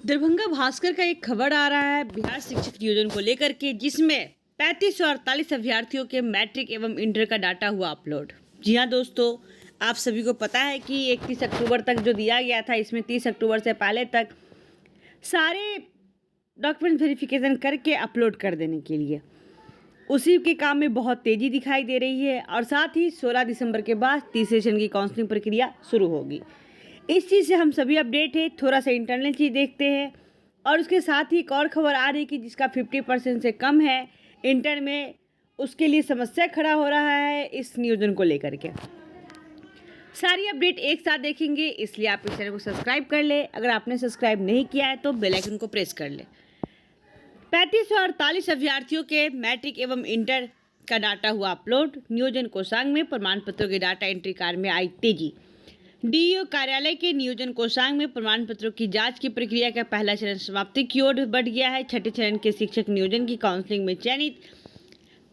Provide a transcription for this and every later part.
दरभंगा भास्कर का एक खबर आ रहा है बिहार शिक्षक नियोजन को लेकर के, जिसमें 3548 अभ्यर्थियों के मैट्रिक एवं इंटर का डाटा हुआ अपलोड। जी हाँ दोस्तों, आप सभी को पता है कि 31 अक्टूबर तक जो दिया गया था, इसमें 30 अक्टूबर से पहले तक सारे डॉक्यूमेंट वेरिफिकेशन करके अपलोड कर देने के लिए उसी के काम में बहुत तेज़ी दिखाई दे रही है। और साथ ही 16 दिसंबर के बाद तीसरे सेशन की काउंसलिंग प्रक्रिया शुरू होगी। इस चीज़ से हम सभी अपडेट है। थोड़ा सा इंटरनल चीज़ देखते हैं और उसके साथ ही एक और खबर आ रही है कि जिसका 50% से कम है इंटर में, उसके लिए समस्या खड़ा हो रहा है इस नियोजन को लेकर के। सारी अपडेट एक साथ देखेंगे, इसलिए आप इस चैनल को सब्सक्राइब कर ले। अगर आपने सब्सक्राइब नहीं किया है तो बेल आइकन को प्रेस कर ले। 3548 अभ्यर्थियों के मैट्रिक एवं इंटर का डाटा हुआ अपलोड। नियोजन कोषांग में प्रमाण पत्रों के डाटा एंट्री कार्य में आई तेजी। डीईओ कार्यालय के नियोजन कोषांग में प्रमाण पत्रों की जांच की प्रक्रिया का पहला चरण समाप्ति की ओर बढ़ गया है। छठे चरण के शिक्षक नियोजन की काउंसलिंग में चयनित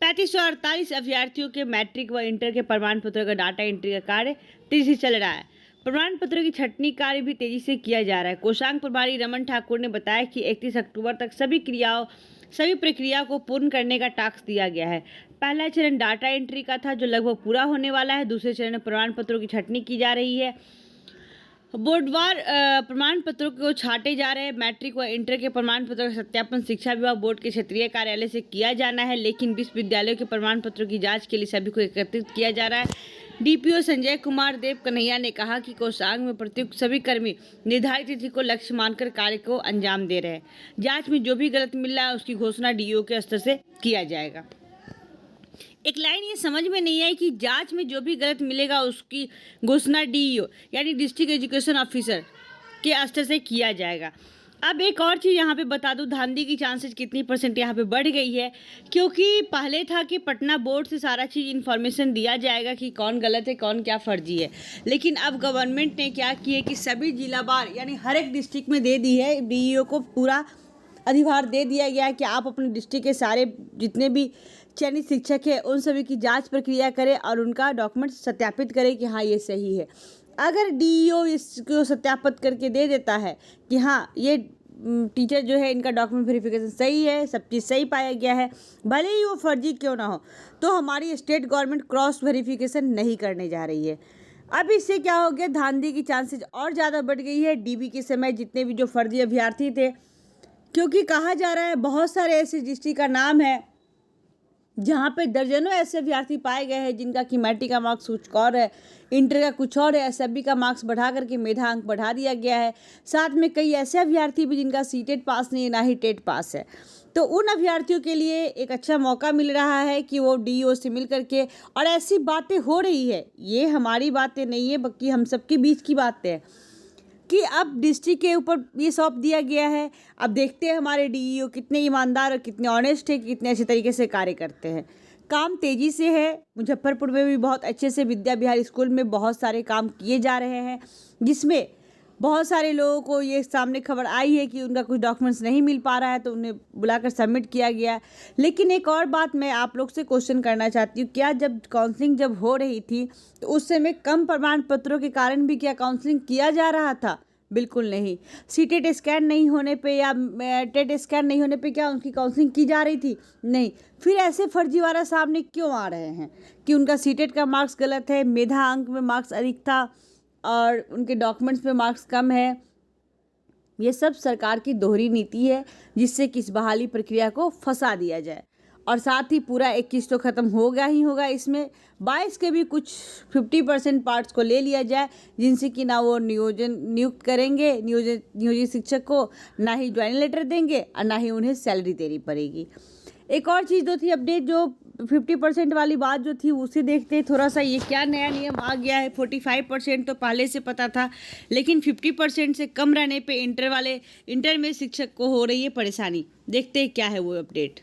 3548 अभ्यर्थियों के मैट्रिक व इंटर के प्रमाण पत्रों का डाटा एंट्री का कार्य तेजी से चल रहा है। प्रमाण पत्रों की छंटनी कार्य भी तेजी से किया जा रहा है। कोषांग प्रभारी रमन ठाकुर ने बताया कि 31 अक्टूबर तक सभी प्रक्रियाओं को पूर्ण करने का टास्क दिया गया है। पहला चरण डाटा एंट्री का था, जो लगभग पूरा होने वाला है। दूसरे चरण में प्रमाण पत्रों की छंटनी की जा रही है। बोर्डवार प्रमाण पत्रों को छांटे जा रहे हैं। मैट्रिक व इंटर के प्रमाण पत्रों का सत्यापन शिक्षा विभाग बोर्ड के क्षेत्रीय कार्यालय से किया जाना है, लेकिन विश्वविद्यालयों के प्रमाण पत्रों की जांच के लिए सभी को एकत्रित किया जा रहा है। डीपीओ संजय कुमार देव कन्हैया ने कहा कि कोषांग में प्रत्युक्त सभी कर्मी निर्धारित तिथि को लक्ष्य मानकर कार्य को अंजाम दे रहे हैं। जांच में जो भी गलत मिल रहा है उसकी घोषणा डीईओ के स्तर से किया जाएगा। एक लाइन ये समझ में नहीं आई कि जांच में जो भी गलत मिलेगा उसकी घोषणा डीईओ यानी डिस्ट्रिक्ट एजुकेशन ऑफिसर के स्तर से किया जाएगा। अब एक और चीज़ यहाँ पे बता दूँ, धांधली की चांसेस कितनी % यहाँ पे बढ़ गई है, क्योंकि पहले था कि पटना बोर्ड से सारा चीज़ इन्फॉर्मेशन दिया जाएगा कि कौन गलत है कौन क्या फर्जी है, लेकिन अब गवर्नमेंट ने क्या किया कि सभी जिलावार यानी हर एक डिस्ट्रिक्ट में दे दी है। डीईओ को पूरा अधिभार दे दिया गया है कि आप अपने डिस्ट्रिक्ट के सारे जितने भी चयनित शिक्षक है उन सभी की जांच प्रक्रिया करें और उनका डॉक्यूमेंट सत्यापित करें कि हाँ ये सही है। अगर डीईओ इसको सत्यापित करके दे देता है कि हाँ ये टीचर जो है इनका डॉक्यूमेंट वेरिफिकेशन सही है, सब चीज़ सही पाया गया है, भले ही वो फर्जी क्यों ना हो, तो हमारी स्टेट गवर्नमेंट क्रॉस वेरिफिकेशन नहीं करने जा रही है। अब इससे क्या हो गया, धांधली की चांसेस और ज़्यादा बढ़ गई है। डीबी के समय जितने भी जो फर्जी अभ्यर्थी थे, क्योंकि कहा जा रहा है बहुत सारे ऐसे डिस्ट्रिक्ट का नाम है जहाँ पे दर्जनों ऐसे अभ्यर्थी पाए गए हैं जिनका कि मैट्रिक का मार्क्स कुछ और है, इंटर का कुछ और है, एसएफबी का मार्क्स बढ़ा करके मेधा अंक बढ़ा दिया गया है। साथ में कई ऐसे अभ्यर्थी भी जिनका सीटेट पास नहीं है, ना ही टेट पास है। तो उन अभ्यर्थियों के लिए एक अच्छा मौका मिल रहा है कि वो डीईओ से मिल करके, और ऐसी बातें हो रही है, ये हमारी बातें नहीं है बल्कि हम सबके बीच की बातें हैं कि अब डिस्ट्रिक्ट के ऊपर ये सौंप दिया गया है। अब देखते हैं हमारे डीईओ कितने ईमानदार और कितने ऑनेस्ट है, कितने अच्छे तरीके से कार्य करते हैं। काम तेज़ी से है। मुजफ्फरपुर में भी बहुत अच्छे से विद्या विहार स्कूल में बहुत सारे काम किए जा रहे हैं, जिसमें बहुत सारे लोगों को ये सामने खबर आई है कि उनका कुछ डॉक्यूमेंट्स नहीं मिल पा रहा है तो उन्हें बुलाकर सबमिट किया गया है। लेकिन एक और बात मैं आप लोग से क्वेश्चन करना चाहती हूँ, क्या जब काउंसलिंग जब हो रही थी तो उस समय कम प्रमाण पत्रों के कारण भी क्या काउंसलिंग किया जा रहा था? बिल्कुल नहीं। सीटेट स्कैन नहीं होने पे या टेट स्कैन नहीं होने पे क्या उनकी काउंसलिंग की जा रही थी? नहीं। फिर ऐसे फर्जीवाड़ा सामने क्यों आ रहे हैं कि उनका सीटेट का मार्क्स गलत है, मेधा अंक में मार्क्स अधिक था और उनके डॉक्यूमेंट्स में मार्क्स कम है? ये सब सरकार की दोहरी नीति है, जिससे कि इस बहाली प्रक्रिया को फंसा दिया जाए। और साथ ही पूरा 21 तो ख़त्म होगा ही होगा, इसमें 22 के भी कुछ 50% पार्ट्स को ले लिया जाए, जिनसे कि ना वो नियुक्त करेंगे नियोजित शिक्षक को, ना ही ज्वाइनिंग लेटर देंगे और ना ही उन्हें सैलरी देनी पड़ेगी। एक और चीज़ जो थी अपडेट, जो 50% वाली बात जो थी उसे देखते थोड़ा सा, ये क्या नया नियम आ गया है। 45% तो पहले से पता था, लेकिन 50% से कम रहने पे इंटर में शिक्षक को हो रही है परेशानी। देखते हैं क्या है वो अपडेट।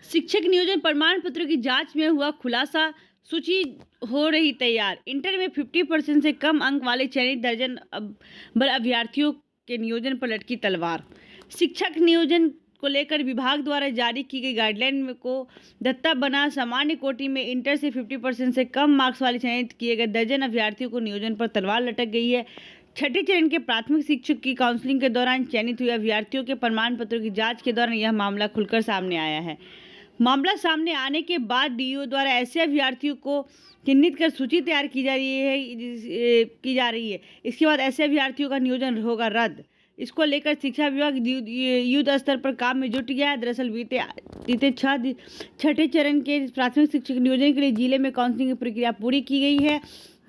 शिक्षक नियोजन प्रमाण पत्रों की जांच में हुआ खुलासा, सूची हो रही तैयार। इंटर में 50% से कम अंक वाले चयनित दर्जन भर अभ्यर्थियों के नियोजन पर लटकी तलवार। शिक्षक नियोजन को लेकर विभाग द्वारा जारी की गई गाइडलाइन को दत्ता बना सामान्य कोटि में इंटर से 50% से कम मार्क्स वाले चयनित किए गए दर्जन अभ्यर्थियों को नियोजन पर तलवार लटक गई है। छठे चरण के प्राथमिक शिक्षक की काउंसलिंग के दौरान चयनित हुए अभ्यर्थियों के प्रमाण पत्रों की जांच के दौरान यह मामला खुलकर सामने आया है। मामला सामने आने के बाद डीईओ द्वारा ऐसे अभ्यर्थियों को चिन्हित कर सूची तैयार की जा रही है। इसके बाद ऐसे अभ्यर्थियों का नियोजन होगा रद्द। इसको लेकर शिक्षा विभाग युद्ध स्तर पर काम में जुट गया है। दरअसल बीते छठे चरण के प्राथमिक शिक्षक नियोजन के लिए जिले में काउंसलिंग की प्रक्रिया पूरी की गई है।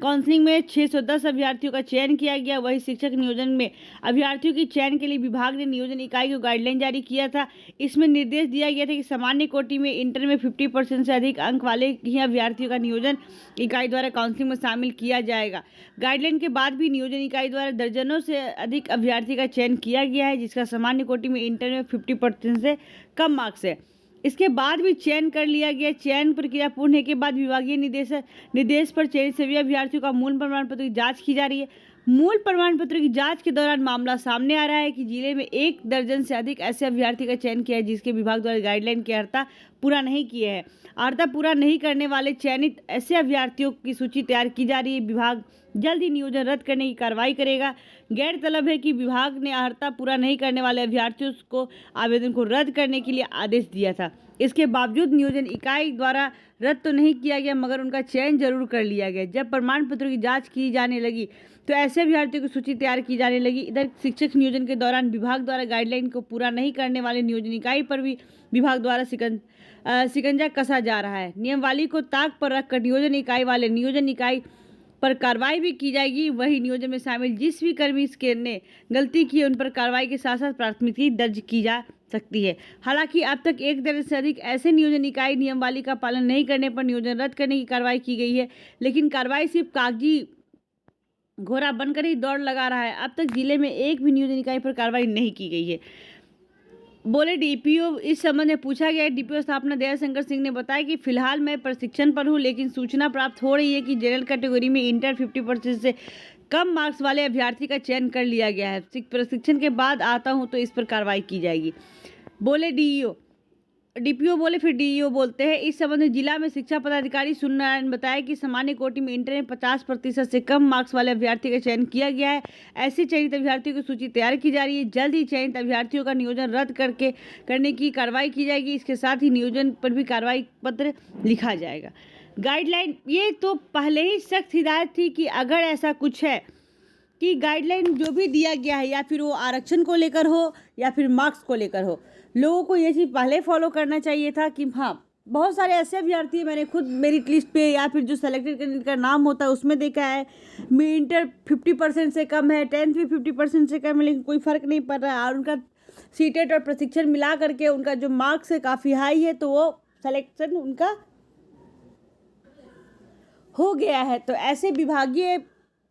काउंसलिंग में 610 अभ्यर्थियों का चयन किया गया। वही शिक्षक नियोजन में अभ्यर्थियों के चयन के लिए विभाग ने नियोजन इकाई को गाइडलाइन जारी किया था। इसमें निर्देश दिया गया था कि सामान्य कोटि में इंटर में 50% से अधिक अंक वाले ही अभ्यर्थियों का नियोजन इकाई द्वारा काउंसलिंग में शामिल किया जाएगा। गाइडलाइन के बाद भी नियोजन इकाई द्वारा दर्जनों से अधिक अभ्यर्थी का चयन किया गया है, जिसका सामान्य कोटि में इंटर में 50% से कम मार्क्स है। इसके बाद भी चयन कर लिया गया। चयन प्रक्रिया पूर्ण होने के बाद विभागीय निर्देश पर चयनित सभी अभ्यर्थियों का मूल प्रमाण पत्र की जांच की जा रही है। मूल प्रमाण पत्र की जांच के दौरान मामला सामने आ रहा है कि जिले में 1 दर्जन से अधिक ऐसे अभ्यर्थी का चयन किया है जिसके विभाग द्वारा गाइडलाइन की अर्हता पूरा नहीं किए हैं। अर्हता पूरा नहीं करने वाले चयनित ऐसे अभ्यर्थियों की सूची तैयार की जा रही है। विभाग जल्द ही नियोजन रद्द करने की कार्रवाई करेगा। गैरतलब है कि विभाग ने अर्हता पूरा नहीं करने वाले अभ्यर्थियों को आवेदन को रद्द करने के लिए आदेश दिया था। इसके बावजूद नियोजन इकाई द्वारा रद्द तो नहीं किया गया, मगर उनका चयन जरूर कर लिया गया। जब प्रमाण पत्रों की जांच की जाने लगी तो ऐसे अभ्यर्थियों की सूची तैयार की जाने लगी। इधर शिक्षक नियोजन के दौरान विभाग द्वारा गाइडलाइन को पूरा नहीं करने वाले नियोजन इकाई पर भी विभाग द्वारा शिकंजा कसा जा रहा है। नियमावली को ताक पर रखकर नियोजन इकाई पर कार्रवाई भी की जाएगी। वही नियोजन में शामिल जिस भी कर्मी ने गलती की उन पर कार्रवाई के साथ साथ प्राथमिकी दर्ज की जा सकती है। हालांकि अब तक 1 दर्जन से अधिक ऐसे नियोजन इकाई नियमावली का पालन नहीं करने पर नियोजन रद्द करने की कार्रवाई की गई है, लेकिन कार्रवाई सिर्फ कागजी घोड़ा बनकर ही दौड़ लगा रहा है। अब तक जिले में एक भी नियोजन इकाई पर कार्रवाई नहीं की गई है, बोले डीपीओ। इस संबंध में पूछा गया। डीपीओ स्थापना दयाशंकर सिंह ने बताया कि फिलहाल मैं प्रशिक्षण पर हूं, लेकिन सूचना प्राप्त हो रही है कि जनरल कैटेगरी में इंटर 50% से कम मार्क्स वाले अभ्यर्थी का चयन कर लिया गया है। प्रशिक्षण के बाद आता हूं तो इस पर कार्रवाई की जाएगी, बोले डीपीओ बोले। फिर डीईओ बोलते हैं। इस संबंध में जिला में शिक्षा पदाधिकारी सूर्यनारायण ने बताया कि सामान्य कोटि में इंटर में 50% से कम मार्क्स वाले अभ्यर्थी का चयन किया गया है। ऐसे चयनित अभ्यर्थियों की सूची तैयार की जा रही है। जल्द ही चयनित अभ्यर्थियों का नियोजन रद्द करने की कार्रवाई की जाएगी। इसके साथ ही नियोजन पर भी कार्रवाई पत्र लिखा जाएगा। गाइडलाइन ये तो पहले ही सख्त हिदायत थी कि अगर ऐसा कुछ है कि गाइडलाइन जो भी दिया गया है, या फिर वो आरक्षण को लेकर हो या फिर मार्क्स को लेकर हो, लोगों को ये चीज़ पहले फॉलो करना चाहिए था कि हाँ, बहुत सारे ऐसे अभ्यर्थी मैंने खुद मेरिट लिस्ट पे या फिर जो सेलेक्टेड कैंडिडेट का नाम होता है उसमें देखा है, इंटर 50% से कम है, 10th भी 50% से कम है, लेकिन कोई फ़र्क नहीं पड़ रहा है और उनका सीटेट और प्रशिक्षण मिला करके उनका जो मार्क्स है काफ़ी हाई है, तो वो सेलेक्शन उनका हो गया है। तो ऐसे विभागीय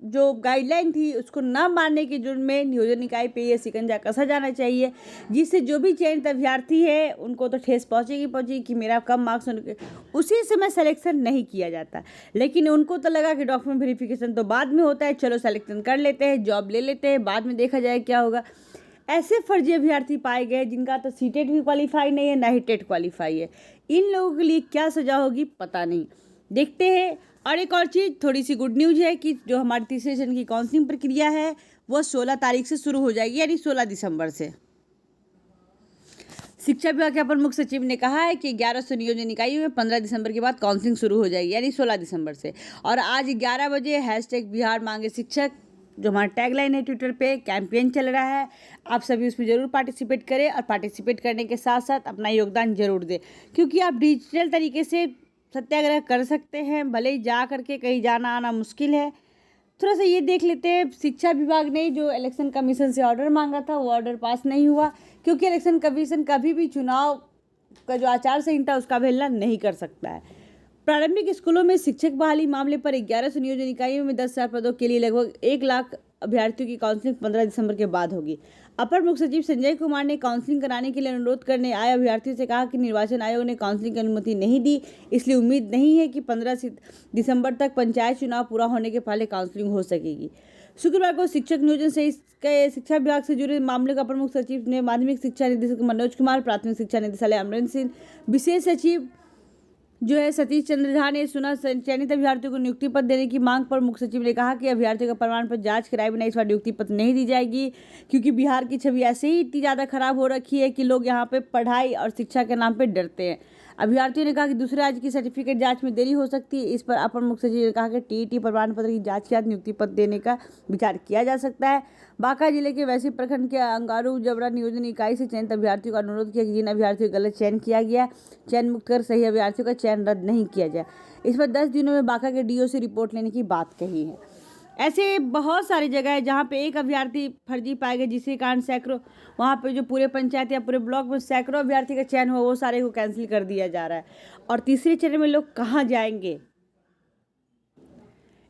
जो गाइडलाइन थी उसको न मानने के जुर्म में नियोजन इकाई पे ये शिकंजा कसा जाना चाहिए, जिससे जो भी चयनित अभ्यर्थी है उनको तो ठेस पहुंचेगी कि मेरा कम मार्क्स उसी समय सिलेक्शन नहीं किया जाता। लेकिन उनको तो लगा कि डॉक्यूमेंट वेरिफिकेशन तो बाद में होता है, चलो सिलेक्शन कर लेते हैं, जॉब ले लेते हैं, बाद में देखा जाए क्या होगा। ऐसे फर्जी अभ्यर्थी पाए गए जिनका तो सीटेट भी क्वालिफाई नहीं है, ना ही टेट क्वालिफाई है। इन लोगों के लिए क्या सजा होगी पता नहीं, देखते हैं। और एक और चीज़, थोड़ी सी गुड न्यूज़ है कि जो हमारी तीसरे सेशन की काउंसलिंग प्रक्रिया है वो 16 तारीख से शुरू हो जाएगी, यानी 16 दिसंबर से। शिक्षा विभाग के अपर मुख्य सचिव ने कहा है कि 1100 नियोजन इकाइयों में 15 दिसंबर के बाद काउंसलिंग शुरू हो जाएगी, यानी 16 दिसंबर से। और आज 11 बजे #बिहार मांगे शिक्षक जो हमारा टैगलाइन है ट्विटर पे, कैंपेन चल रहा है। आप सभी उसमें ज़रूर पार्टिसिपेट करें और पार्टिसिपेट करने के साथ साथ अपना योगदान जरूर दें, क्योंकि आप डिजिटल तरीके से सत्याग्रह कर सकते हैं, भले ही जा करके कहीं जाना आना मुश्किल है। थोड़ा सा ये देख लेते हैं, शिक्षा विभाग ने जो इलेक्शन कमीशन से ऑर्डर मांगा था वो ऑर्डर पास नहीं हुआ, क्योंकि इलेक्शन कमीशन कभी भी चुनाव का जो आचार संहिता उसका अवहेलना नहीं कर सकता है। प्रारंभिक स्कूलों में शिक्षक बहाली मामले पर 1100 नियोजन इकाइयों में 10,000 पदों के लिए लगभग 1 लाख अभ्यर्थियों की काउंसलिंग 15 दिसंबर के बाद होगी। अपर मुख्य सचिव संजय कुमार ने काउंसलिंग कराने के लिए अनुरोध करने आए अभ्यर्थियों से कहा कि निर्वाचन आयोग ने काउंसलिंग की अनुमति नहीं दी, इसलिए उम्मीद नहीं है कि 15 दिसंबर तक पंचायत चुनाव पूरा होने के पहले काउंसलिंग हो सकेगी। शुक्रवार को शिक्षक नियोजन से शिक्षा विभाग से जुड़े मामले का प्रमुख सचिव ने माध्यमिक शिक्षा निदेशक मनोज कुमार, प्राथमिक शिक्षा निदेशालय अमरेंद्र सिंह, विशेष सचिव जो है सतीश चंद्र झा ने सुना चयनित अभ्यर्थियों को नियुक्ति पत्र देने की मांग पर मुख्य सचिव ने कहा कि अभ्यर्थियों का प्रमाण पत्र जांच कराए बिना इस बार नियुक्ति पत्र नहीं दी जाएगी, क्योंकि बिहार की छवि ऐसे ही इतनी ज़्यादा खराब हो रखी है कि लोग यहाँ पे पढ़ाई और शिक्षा के नाम पे डरते हैं। अभ्यर्थियों ने कहा कि दूसरे राज्य की सर्टिफिकेट जांच में देरी हो सकती है। इस पर अपर मुख्य सचिव ने कहा कि टीईटी प्रमाण पत्र की जांच के बाद नियुक्ति पत्र देने का विचार किया जा सकता है। बांका जिले के वैसी प्रखंड के अंगारू जबरा नियोजन इकाई से चयनित अभ्यर्थियों का अनुरोध किया कि जिन अभ्यर्थियों का गलत चयन किया गया, चयन मुक्त कर सही अभ्यर्थियों का चयन रद्द नहीं किया जाए। इस पर 10 दिनों में बांका के डीओ से रिपोर्ट लेने की बात कही है। ऐसे बहुत सारी जगह है जहाँ पे एक अभ्यर्थी फर्जी पाए गए, जिसके कारण सैकड़ों वहाँ पे जो पूरे पंचायत या पूरे ब्लॉक में सैकड़ों अभ्यर्थी का चयन हुआ, वो सारे को कैंसिल कर दिया जा रहा है। और तीसरे चरण में लोग कहाँ जाएंगे,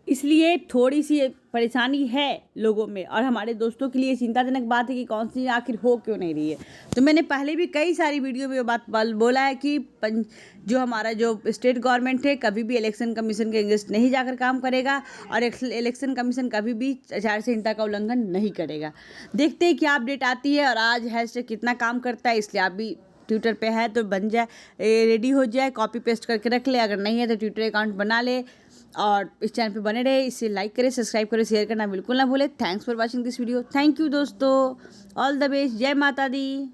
इसलिए थोड़ी सी परेशानी है लोगों में। और हमारे दोस्तों के लिए चिंताजनक बात है कि कौन सी आखिर हो क्यों नहीं रही है। तो मैंने पहले भी कई सारी वीडियो में बात बोला है कि जो हमारा जो स्टेट गवर्नमेंट है कभी भी इलेक्शन कमीशन के अगेंस्ट नहीं जाकर काम करेगा, और इलेक्शन कमीशन कभी भी आचार संहिता का उल्लंघन नहीं करेगा। देखते हैं क्या अपडेट आती है, और आज हैशटैग कितना काम करता है, इसलिए आप भी ट्विटर पे है तो बन जाए, रेडी हो जाए, कॉपी पेस्ट करके रख ले। अगर नहीं है तो ट्विटर अकाउंट बना ले, और इस चैनल पे बने रहे। इसे लाइक करें, सब्सक्राइब करें, शेयर करना बिल्कुल ना भूलें। Thanks for watching this video. Thank you दोस्तों, ऑल द बेस्ट, जय माता दी।